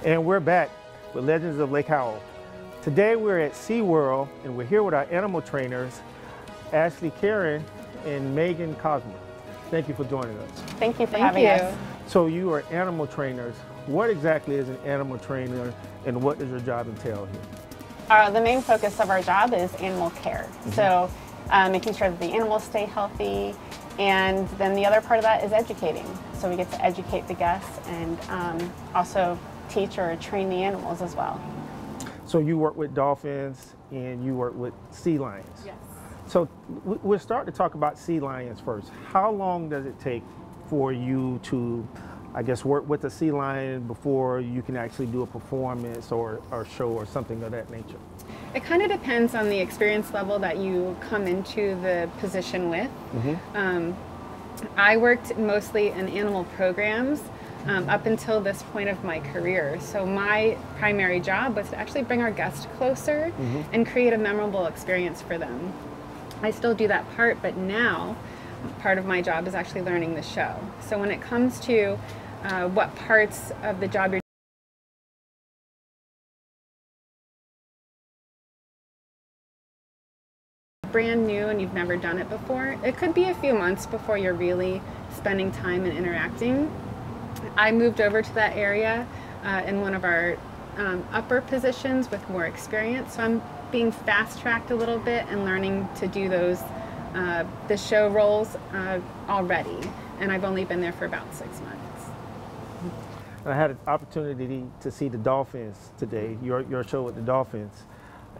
And we're back with Legends of Lake Howell. Today we're at SeaWorld and we're here with our animal trainers, Ashley Karen and Megan Kozma. Thank you for joining us. Thank you for having us. So you are animal trainers. What exactly is an animal trainer and what does your job entail here? The main focus of our job is animal care. So making sure that the animals stay healthy, and then the other part of that is educating. So we get to educate the guests and also teach or train the animals as well. So you work with dolphins and you work with sea lions. Yes. So we'll start to talk about sea lions first. How long does it take for you to, I guess, work with a sea lion before you can actually do a performance or show or something of that nature? It kind of depends on the experience level that you come into the position with. I worked mostly in animal programs up until this point of my career. So my primary job was to actually bring our guests closer and create a memorable experience for them. I still do that part, but now part of my job is actually learning the show. So when it comes to what parts of the job you're brand new and you've never done it before, it could be a few months before you're really spending time and interacting. I moved over to that area in one of our upper positions with more experience, so I'm being fast-tracked a little bit and learning to do those the show roles already, and I've only been there for about 6 months. I had an opportunity to see the dolphins today, your show with the dolphins.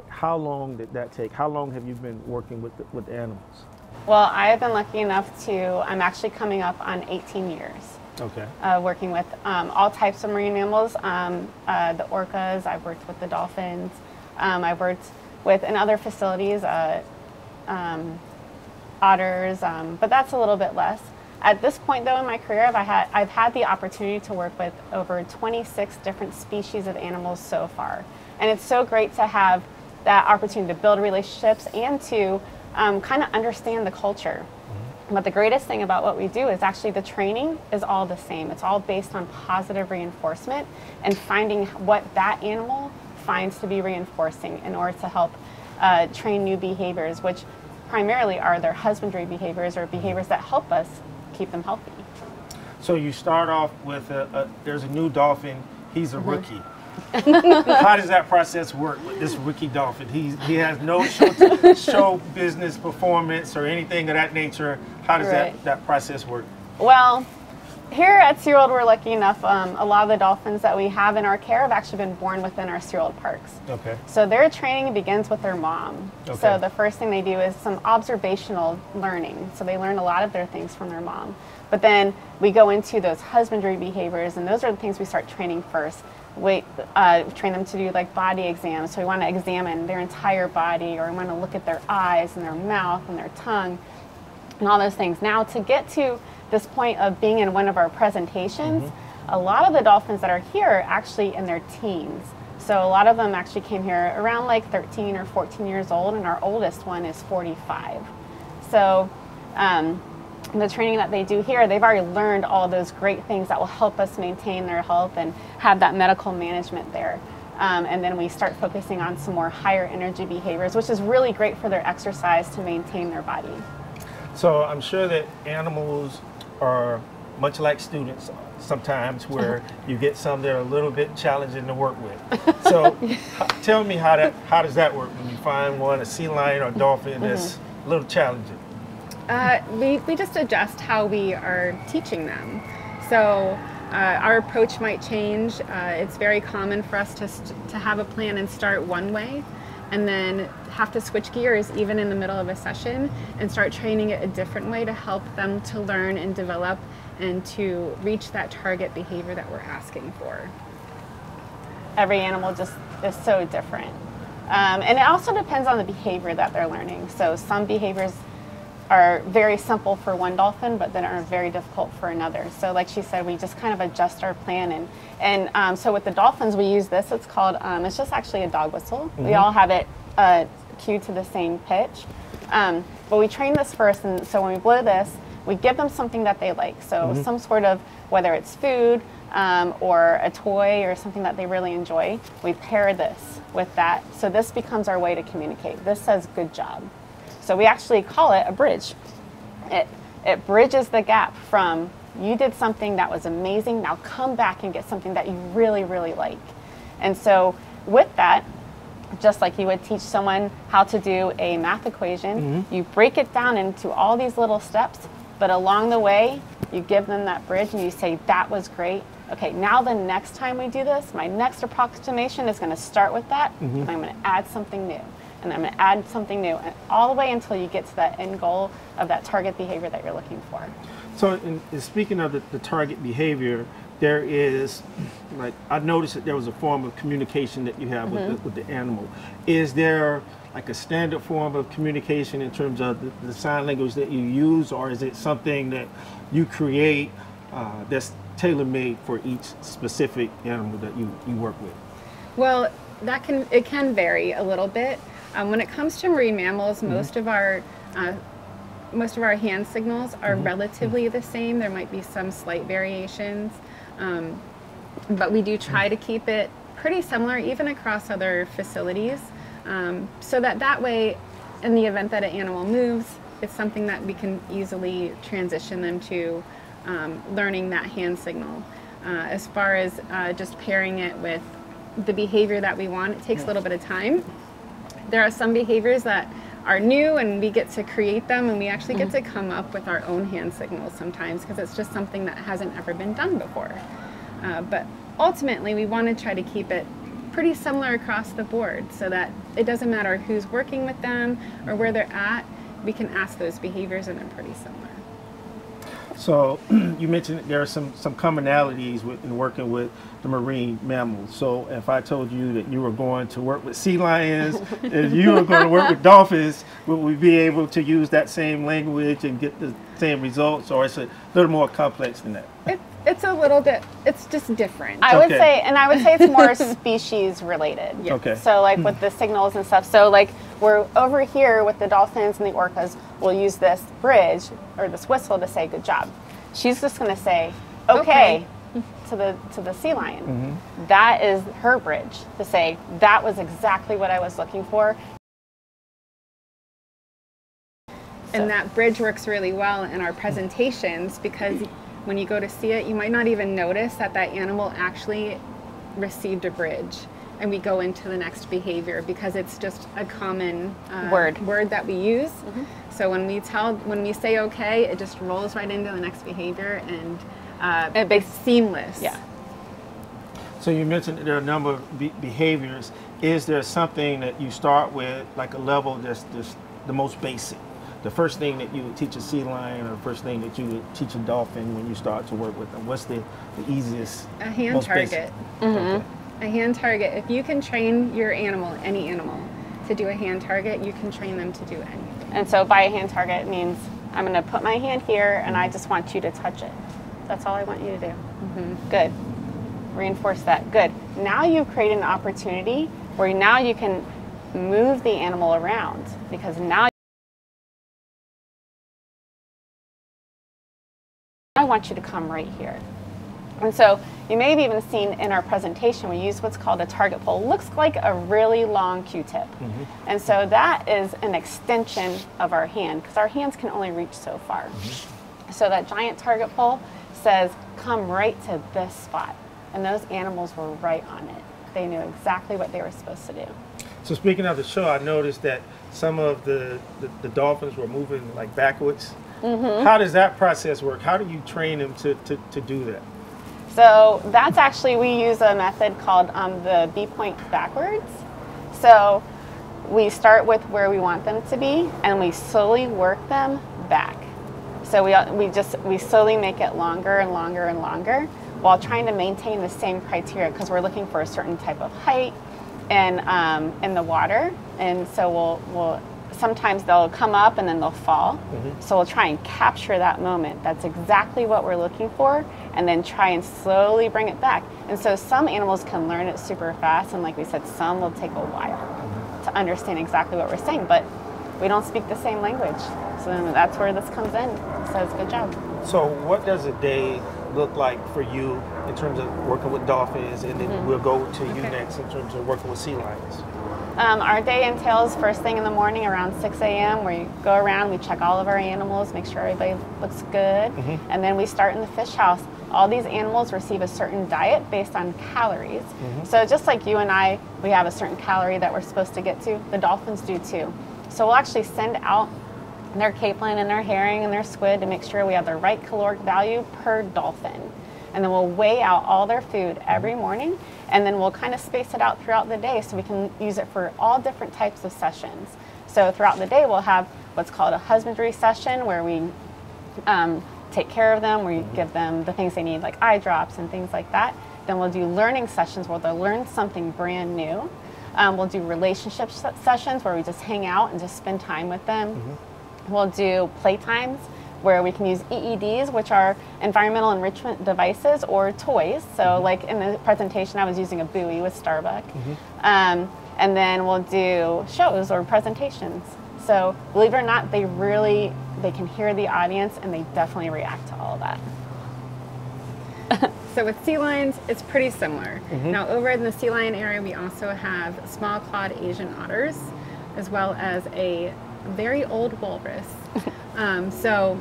How long did that take? How long have you been working with the animals? Well, I have been lucky enough to, I'm actually coming up on 18 years. Okay. Working with all types of marine mammals, the orcas, I've worked with the dolphins, I've worked with in other facilities, otters, but that's a little bit less. At this point though in my career, I've had the opportunity to work with over 26 different species of animals so far. And it's so great to have that opportunity to build relationships and to kind of understand the culture. But the greatest thing about what we do is actually the training is all the same. It's all based on positive reinforcement and finding what that animal finds to be reinforcing in order to help train new behaviors, which primarily are their husbandry behaviors or behaviors that help us keep them healthy. So you start off with there's a new dolphin, he's a rookie. How does that process work with this rookie dolphin? He has no show business performance or anything of that nature. How does that process work? Well, here at SeaWorld, we're lucky enough, a lot of the dolphins that we have in our care have actually been born within our SeaWorld parks. Okay. So their training begins with their mom. Okay. So the first thing they do is some observational learning. So they learn a lot of their things from their mom. But then we go into those husbandry behaviors, and those are the things we start training first. We train them to do like body exams. So we want to examine their entire body, or we want to look at their eyes and their mouth and their tongue and all those things. Now to get to this point of being in one of our presentations, a lot of the dolphins that are here are actually in their teens. So a lot of them actually came here around like 13 or 14 years old, and our oldest one is 45. So the training that they do here, they've already learned all of those great things that will help us maintain their health and have that medical management there. And then we start focusing on some more higher energy behaviors, which is really great for their exercise to maintain their body. So I'm sure that animals are much like students sometimes, where you get some that are a little bit challenging to work with. So tell me how does that work when you find one, a sea lion or a dolphin that's a little challenging? We just adjust how we are teaching them. So our approach might change. It's very common for us to have a plan and start one way, and then have to switch gears even in the middle of a session and start training it a different way to help them to learn and develop and to reach that target behavior that we're asking for. Every animal just is so different. And it also depends on the behavior that they're learning. So some behaviors are very simple for one dolphin, but then are very difficult for another. So like she said, we just kind of adjust our plan. And so with the dolphins, we use this. It's called, it's just actually a dog whistle. We all have it cued to the same pitch. But we train this first, and so when we blow this, we give them something that they like. So some sort of, whether it's food or a toy or something that they really enjoy, we pair this with that. So this becomes our way to communicate. This says good job. So we actually call it a bridge. It bridges the gap from you did something that was amazing, now come back and get something that you really, really like. And so with that, just like you would teach someone how to do a math equation, you break it down into all these little steps, but along the way, you give them that bridge and you say, that was great. Okay, now the next time we do this, my next approximation is going to start with that, and I'm going to add something new. And I'm going to add something new, and all the way until you get to that end goal of that target behavior that you're looking for. So in speaking of the target behavior, there is, like, I noticed that there was a form of communication that you have with the animal. Is there like a standard form of communication in terms of the sign language that you use, or is it something that you create that's tailor-made for each specific animal that you work with? Well, it can vary a little bit. When it comes to marine mammals, most of our hand signals are relatively the same. There might be some slight variations, but we do try to keep it pretty similar even across other facilities, so that way, in the event that an animal moves, it's something that we can easily transition them to learning that hand signal. As far as just pairing it with the behavior that we want, it takes a little bit of time. There are some behaviors that are new and we get to create them, and we actually get to come up with our own hand signals sometimes because it's just something that hasn't ever been done before. But ultimately we want to try to keep it pretty similar across the board so that it doesn't matter who's working with them or where they're at, we can ask those behaviors and they're pretty similar. So you mentioned that there are some commonalities in working with the marine mammals. So if I told you that you were going to work with sea lions and you were going to work with dolphins, would we be able to use that same language and get the same results, or is it a little more complex than that? It's a little bit, it's just different. I would say it's more species related. Yeah. Okay. So like with the signals and stuff. So like we're over here with the dolphins and the orcas, we'll use this bridge or this whistle to say good job. She's just going to say okay to the sea lion. That is her bridge to say that was exactly what I was looking for. And that bridge works really well in our presentations because when you go to see it, you might not even notice that animal actually received a bridge. And we go into the next behavior because it's just a common word that we use. So when we say okay, it just rolls right into the next behavior, and it's seamless. Yeah. So you mentioned that there are a number of behaviors. Is there something that you start with, like a level that's the most basic? The first thing that you would teach a sea lion, or the first thing that you would teach a dolphin when you start to work with them? What's the easiest? A hand most target. Okay. A hand target. If you can train your animal, any animal, to do a hand target, you can train them to do anything. And so by a hand target means I'm going to put my hand here and I just want you to touch it. That's all I want you to do. Good. Reinforce that. Good. Now you've created an opportunity where now you can move the animal around, because now I want you to come right here. And so you may have even seen in our presentation, we use what's called a target pole. It looks like a really long Q-tip. And so that is an extension of our hand, because our hands can only reach so far. So that giant target pole says, come right to this spot. And those animals were right on it. They knew exactly what they were supposed to do. So speaking of the show, I noticed that some of the dolphins were moving like backwards. How does that process work? How do you train them to do that? So that's actually, we use a method called the B-point backwards. So we start with where we want them to be, and we slowly work them back. So we slowly make it longer and longer and longer, while trying to maintain the same criteria, because we're looking for a certain type of height in the water. And so we'll sometimes they'll come up and then they'll fall. So we'll try and capture that moment. That's exactly what we're looking for, and then try and slowly bring it back. And so some animals can learn it super fast, and like we said, some will take a while to understand exactly what we're saying, but we don't speak the same language. So then that's where this comes in. Says good job. So what does a day look like for you in terms of working with dolphins, and then we'll go to you next in terms of working with sea lions? Our day entails first thing in the morning around 6 a.m. where you go around, we check all of our animals, make sure everybody looks good, and then we start in the fish house. All these animals receive a certain diet based on calories. So just like you and I, we have a certain calorie that we're supposed to get to, the dolphins do too. So we'll actually send out their capelin and their herring and their squid to make sure we have the right caloric value per dolphin. And then we'll weigh out all their food every morning, and then we'll kind of space it out throughout the day so we can use it for all different types of sessions. So throughout the day we'll have what's called a husbandry session where we take care of them, where you give them the things they need like eye drops and things like that. Then we'll do learning sessions where they'll learn something brand new. We'll do relationship sessions where we just hang out and just spend time with them. We'll do playtimes where we can use EEDs, which are environmental enrichment devices or toys. So like in the presentation, I was using a buoy with Starbuck. And then we'll do shows or presentations. So believe it or not, they can hear the audience and they definitely react to all of that. So with sea lions, it's pretty similar. Now over in the sea lion area, we also have small clawed Asian otters, as well as a very old walrus. So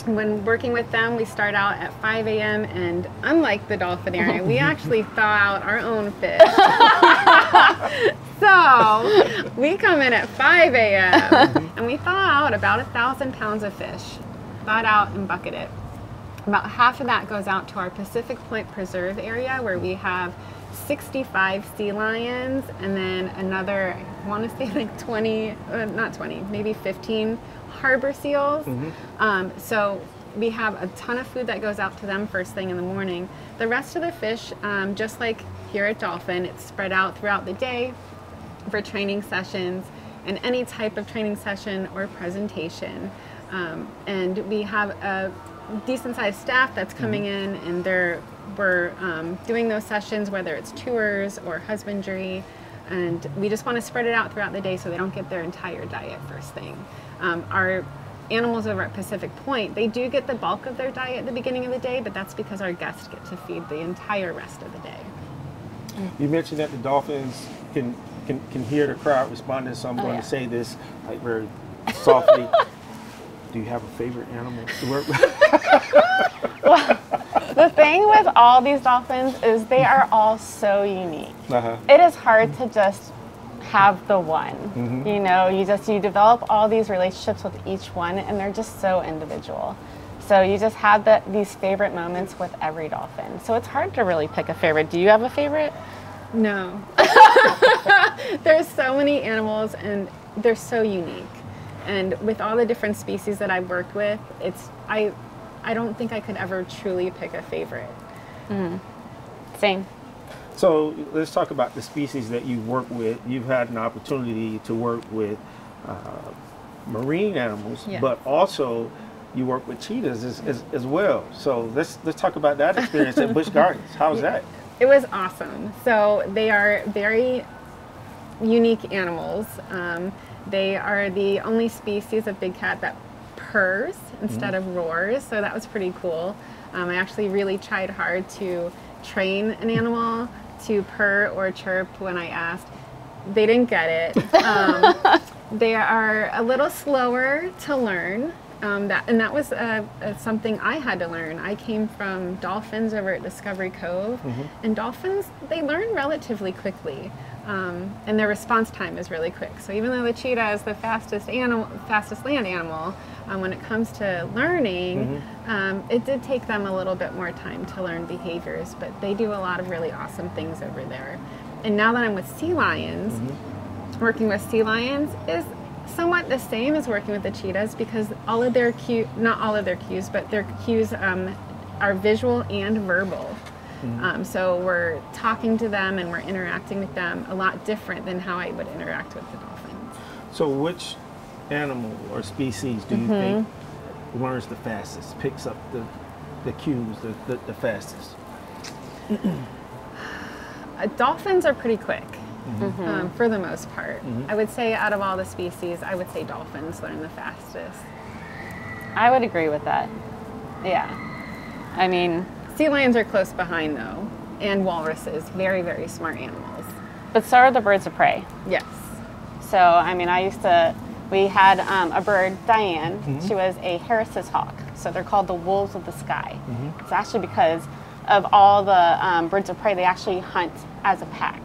when working with them, we start out at 5 a.m. and unlike the dolphin area, we actually thaw out our own fish. So we come in at 5 a.m. and we thaw out about 1,000 pounds of fish, thawed out and bucketed. About half of that goes out to our Pacific Point Preserve area where we have 65 sea lions and then another, I want to say like 20, not 20, maybe 15 harbor seals. So we have a ton of food that goes out to them first thing in the morning. The rest of the fish, just like here at Dolphin, it's spread out throughout the day for training sessions and any type of training session or presentation. And we have a decent sized staff that's coming in and we're doing those sessions, whether it's tours or husbandry, and we just want to spread it out throughout the day so they don't get their entire diet first thing. Our animals over at Pacific Point, they do get the bulk of their diet at the beginning of the day, but that's because our guests get to feed the entire rest of the day. You mentioned that the dolphins can hear the crowd responding, so I'm going to say this like very softly. Do you have a favorite animal to work with? Well, the thing with all these dolphins is they are all so unique. It is hard to just have the one. You know, you develop all these relationships with each one, and they're just so individual. So you just have these favorite moments with every dolphin. So it's hard to really pick a favorite. Do you have a favorite? No. There's so many animals, and they're so unique. And with all the different species that I've worked with, I don't think I could ever truly pick a favorite. Same. So let's talk about the species that you work with. You've had an opportunity to work with marine animals, but also you work with cheetahs as well. So let's talk about that experience at Busch Gardens. How was that? It was awesome. So they are very unique animals. They are the only species of big cat that purrs instead of roars, so that was pretty cool. I actually really tried hard to train an animal to purr or chirp when I asked. They didn't get it. They are a little slower to learn. That was something I had to learn. I came from dolphins over at Discovery Cove, and dolphins, they learn relatively quickly. And their response time is really quick. So even though the cheetah is the fastest land animal, when it comes to learning, it did take them a little bit more time to learn behaviors, but they do a lot of really awesome things over there. And now that I'm with sea lions, working with sea lions is somewhat the same as working with the cheetahs because all of their cues, not all of their cues, but their cues are visual and verbal. So we're talking to them and we're interacting with them a lot different than how I would interact with the dolphins. So which animal or species do you think learns the fastest, picks up the cues the fastest? Dolphins are pretty quick for the most part. I would say out of all the species, I would say dolphins learn the fastest. I would agree with that. Yeah. I mean, sea lions are close behind though, and walruses, very, very smart animals. But so are the birds of prey. Yes. So, I mean, we had a bird, Diane. She was a Harris's hawk. So they're called the wolves of the sky. It's actually because of all the birds of prey, they actually hunt as a pack.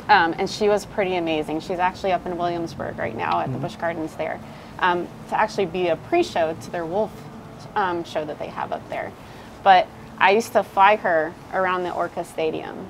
And she was pretty amazing. She's actually up in Williamsburg right now at the Busch Gardens there to actually be a pre-show to their wolf show that they have up there. But I used to fly her around the Orca Stadium,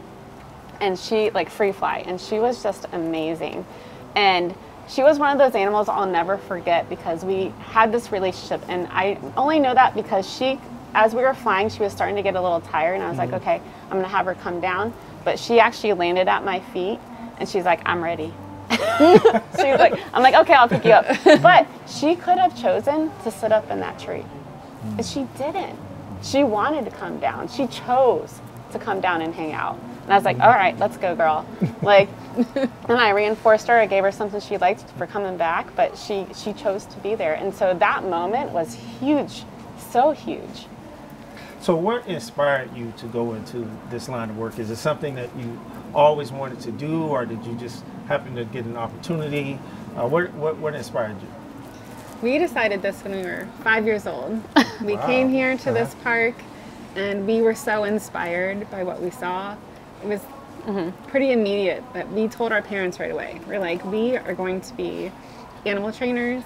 and she, like, free fly, and she was just amazing. And she was one of those animals I'll never forget because we had this relationship, and I only know that because she, as we were flying, she was starting to get a little tired, and I was like, okay, I'm gonna have her come down. But she actually landed at my feet, and she's like, I'm ready. She's like, I'm like, okay, I'll pick you up. But she could have chosen to sit up in that tree, and she didn't. She wanted to come down. She chose to come down and hang out. And I was like, all right, let's go, girl. Like, and I reinforced her. I gave her something she liked for coming back, but she chose to be there. And so that moment was huge, so huge. So what inspired you to go into this line of work? Is it something that you always wanted to do, or did you just happen to get an opportunity? What inspired you? We decided this when we were 5 years old. We came here to this park, and we were so inspired by what we saw. It was pretty immediate, but we told our parents right away. We're like, we are going to be animal trainers.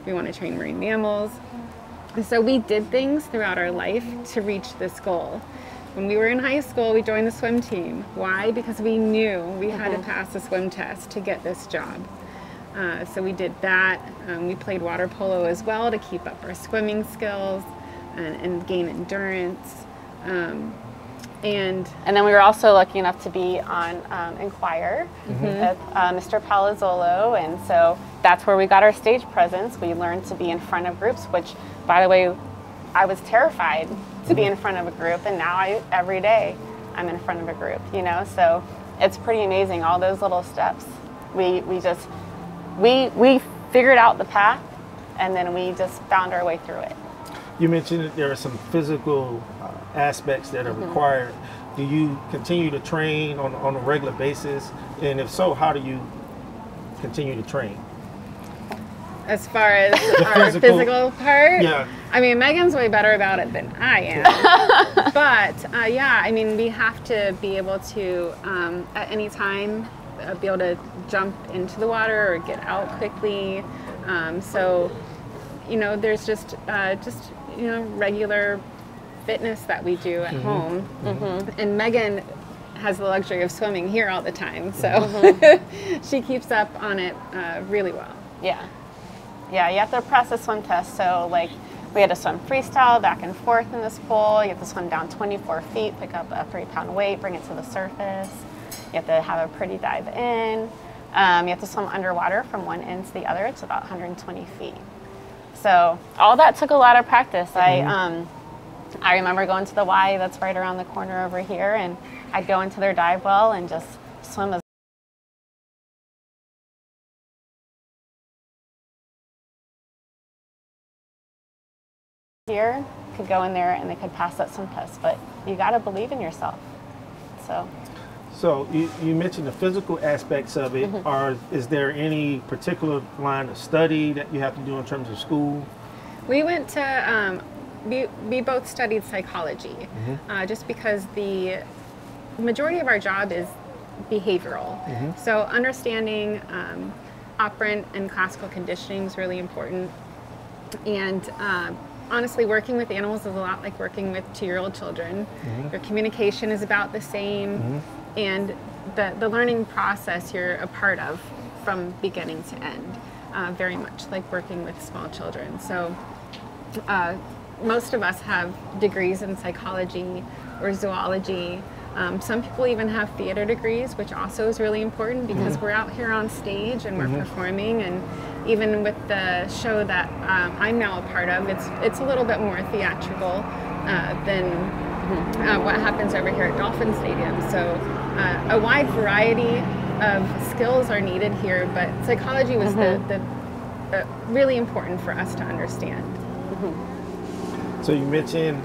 We want to train marine mammals. And so we did things throughout our life to reach this goal. When we were in high school, we joined the swim team. Why? Because we knew we had to pass the swim test to get this job. So we did that. We played water polo as well to keep up our swimming skills and gain endurance. And then we were also lucky enough to be on Inquire with Mr. Palazzolo, and so that's where we got our stage presence. We learned to be in front of groups, which, by the way, I was terrified to be in front of a group, and now every day I'm in front of a group, you know, so it's pretty amazing, all those little steps. We figured out the path, and then we just found our way through it. You mentioned that there are some physical aspects that are required. Do you continue to train on a regular basis? And if so, how do you continue to train? As far as our physical part, yeah. I mean, Megan's way better about it than I am. But yeah, I mean, we have to be able to, at any time, be able to jump into the water or get out quickly. So, you know, there's just you know, regular fitness that we do at home. And Megan has the luxury of swimming here all the time, so she keeps up on it really well. Yeah, you have to pass the swim test. So, like, we had to swim freestyle back and forth in this pool. You have to swim down 24 feet, pick up a 3-pound weight, bring it to the surface. You have to have a pretty dive in. You have to swim underwater from one end to the other. It's about 120 feet. So all that took a lot of practice. I remember going to the Y that's right around the corner over here, and I'd go into their dive well and just swim as here, could go in there and they could pass that swim test, but you got to believe in yourself. So you mentioned the physical aspects of it. Is there any particular line of study that you have to do in terms of school? We went to, we both studied psychology, just because the majority of our job is behavioral. So understanding operant and classical conditioning is really important. And honestly, working with animals is a lot like working with 2-year-old children. Your communication is about the same, and the learning process you're a part of from beginning to end, very much like working with small children. So most of us have degrees in psychology or zoology. Some people even have theater degrees, which also is really important because we're out here on stage and we're performing. And even with the show that I'm now a part of, it's a little bit more theatrical than what happens over here at Dolphin Stadium. So a wide variety of skills are needed here, but psychology was the really important for us to understand. So you mentioned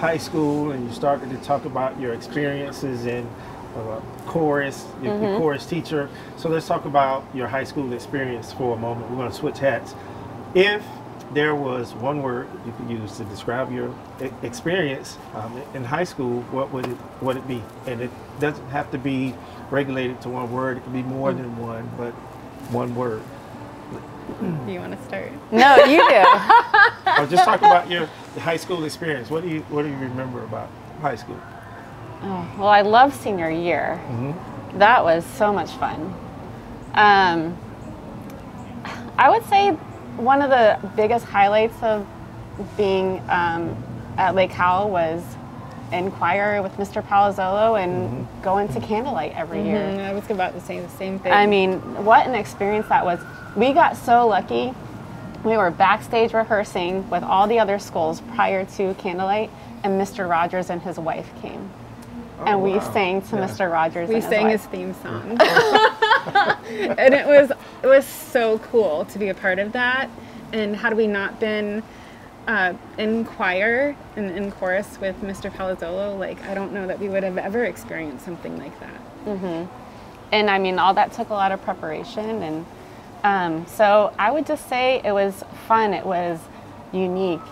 high school, and you started to talk about your experiences in chorus, your chorus teacher. So let's talk about your high school experience for a moment. We're going to switch hats. If there was one word you could use to describe your experience in high school, what would it be? And it doesn't have to be regulated to one word. It can be more than one, but one word. Do you want to start? No, you do. Or just talk about your high school experience. What do you remember about high school? Oh, well, I love senior year. That was so much fun. I would say one of the biggest highlights of being at Lake Howell was in choir with Mr. Palazzolo and going to candlelight every year. I was about to say the same thing. I mean, what an experience that was. We got so lucky. We were backstage rehearsing with all the other schools prior to candlelight, and Mr. Rogers and his wife came. And we sang to Mr. Rogers and his wife. We sang his theme song. And it was so cool to be a part of that. And had we not been in choir and in chorus with Mr. Palazzolo, like, I don't know that we would have ever experienced something like that. And I mean, all that took a lot of preparation. And so I would just say it was fun. It was unique.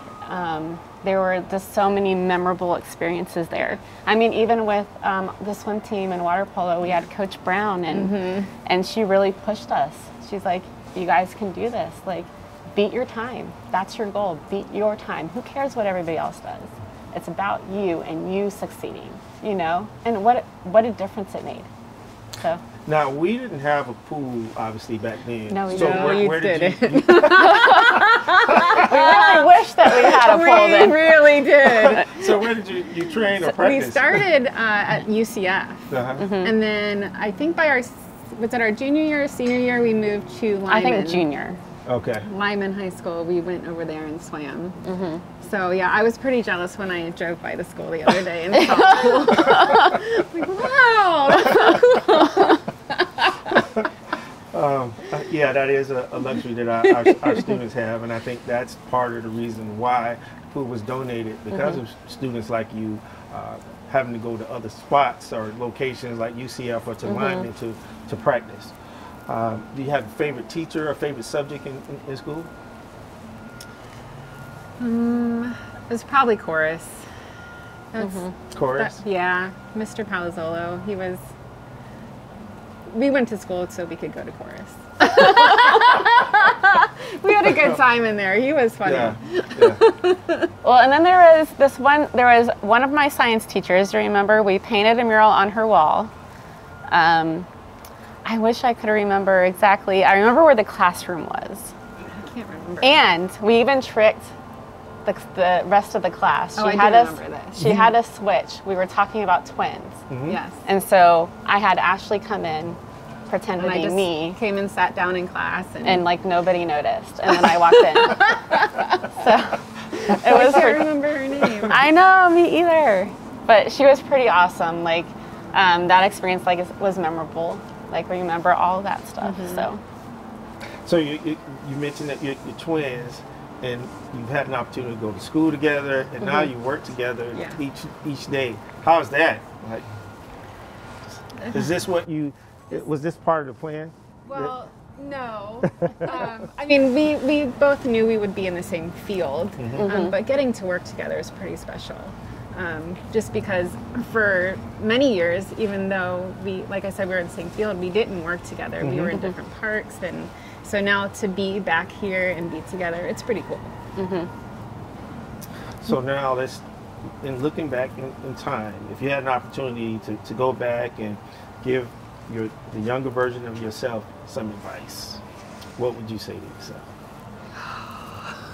There were just so many memorable experiences there. I mean, even with the swim team and water polo, we had Coach Brown, and she really pushed us. She's like, you guys can do this. Like, beat your time. That's your goal. Beat your time. Who cares what everybody else does? It's about you and you succeeding, you know? And what a difference it made. So. Now, we didn't have a pool, obviously, back then. No, we didn't. Where did you? We really wish that we had a pool then. We really did. So where did you train or practice? We started at UCF. And then I think was it our junior year or senior year, we moved to Lyman. I think junior. Okay. Lyman High School, we went over there and swam. So yeah, I was pretty jealous when I drove by the school the other day and saw the pool. Like, wow, that's so cool. Yeah, that is a luxury that our students have, and I think that's part of the reason why the pool was donated, because of students like you having to go to other spots or locations like UCF or to Lyman to practice. Do you have a favorite teacher or favorite subject in school? It was probably chorus. Chorus? Yeah, Mr. Palazzolo. We went to school so we could go to chorus. We had a good time in there. He was funny. Yeah. Well, and then there was one of my science teachers, do you remember? We painted a mural on her wall. I wish I could remember exactly. I remember where the classroom was. I can't remember. And we even tricked the rest of the class. She remember this. She had us switch. We were talking about twins. Yes. And so I had Ashley come in, pretend to be me. Came and sat down in class. And like nobody noticed. And then I walked in. So it was. I can't remember her name. I know, me either. But she was pretty awesome. Like that experience was memorable. Like, remember all that stuff. So you mentioned that you're twins, and you've had an opportunity to go to school together, and now you work together each day. How's that? Like, is this was this part of the plan? Well, no. I mean, we both knew we would be in the same field, but getting to work together is pretty special. Just because for many years, even though like I said, we were in the same field, we didn't work together. We were in different parks, and so now to be back here and be together, it's pretty cool. So now in looking back in time, if you had an opportunity to go back and give the younger version of yourself some advice, what would you say to yourself?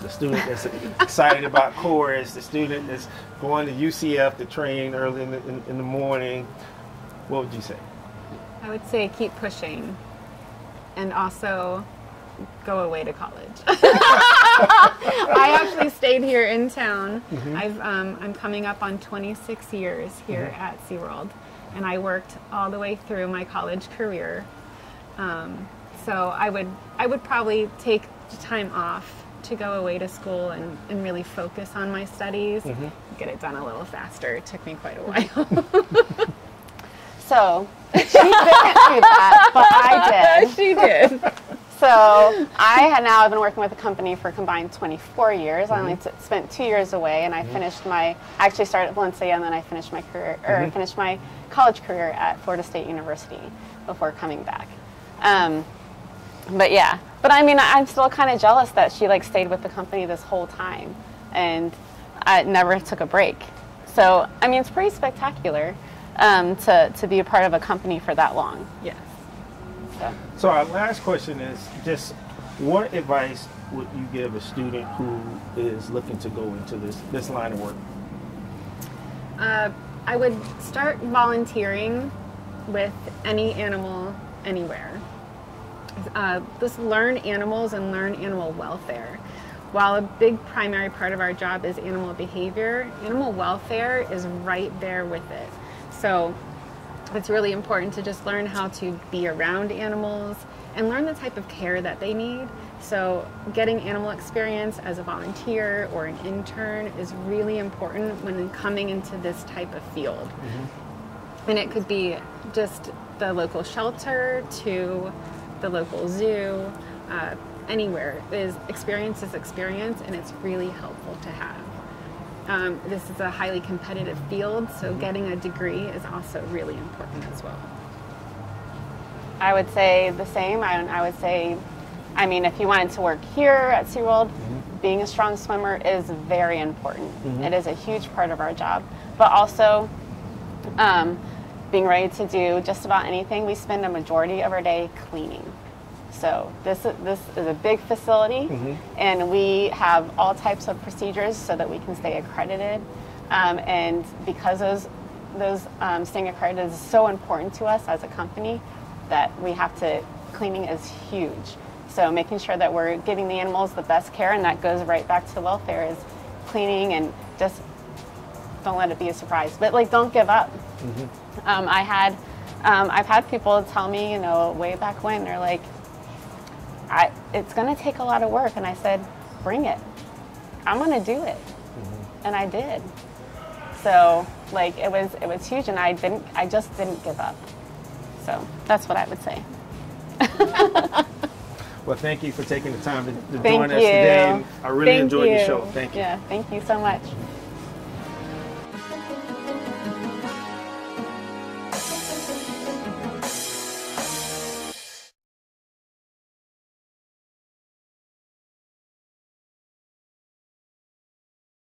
The student that's excited about chorus, the student that's going to UCF to train early in the morning, what would you say? I would say keep pushing, and also go away to college. I actually stayed here in town. I'm coming up on 26 years here at SeaWorld, and I worked all the way through my college career. So I would probably take time off to go away to school and really focus on my studies, get it done a little faster. It took me quite a while. So she didn't do that, but I did. She did. So I've been working with the company for a combined 24 years. I only spent 2 years away, and I finished I actually started at Valencia, and then I finished my career, or finished my college career at Florida State University before coming back. But I mean, I'm still kind of jealous that she like stayed with the company this whole time, and I never took a break. So I mean, it's pretty spectacular to be a part of a company for that long. Yes. So our last question is just, what advice would you give a student who is looking to go into this line of work? I would start volunteering with any animal anywhere. Just learn animals and learn animal welfare. While a big primary part of our job is animal behavior, animal welfare is right there with it. So it's really important to just learn how to be around animals and learn the type of care that they need. So getting animal experience as a volunteer or an intern is really important when coming into this type of field. And it could be just the local shelter to the local zoo, anywhere. Experience is experience, and it's really helpful to have. This is a highly competitive field, so getting a degree is also really important as well. I would say the same. I would say, I mean, if you wanted to work here at SeaWorld, being a strong swimmer is very important. It is a huge part of our job. But also, being ready to do just about anything. We spend a majority of our day cleaning. So this is a big facility, and we have all types of procedures so that we can stay accredited. And because those staying accredited is so important to us as a company, that we have to, cleaning is huge. So making sure that we're giving the animals the best care, and that goes right back to welfare, is cleaning, and just don't let it be a surprise. But like, don't give up. I've had people tell me, you know, way back when, they're like, it's going to take a lot of work. And I said, bring it. I'm going to do it. And I did. So like, it was huge, and I just didn't give up. So that's what I would say. Well, thank you for taking the time to join us today. I really enjoyed the show. Thank you. Yeah, thank you so much.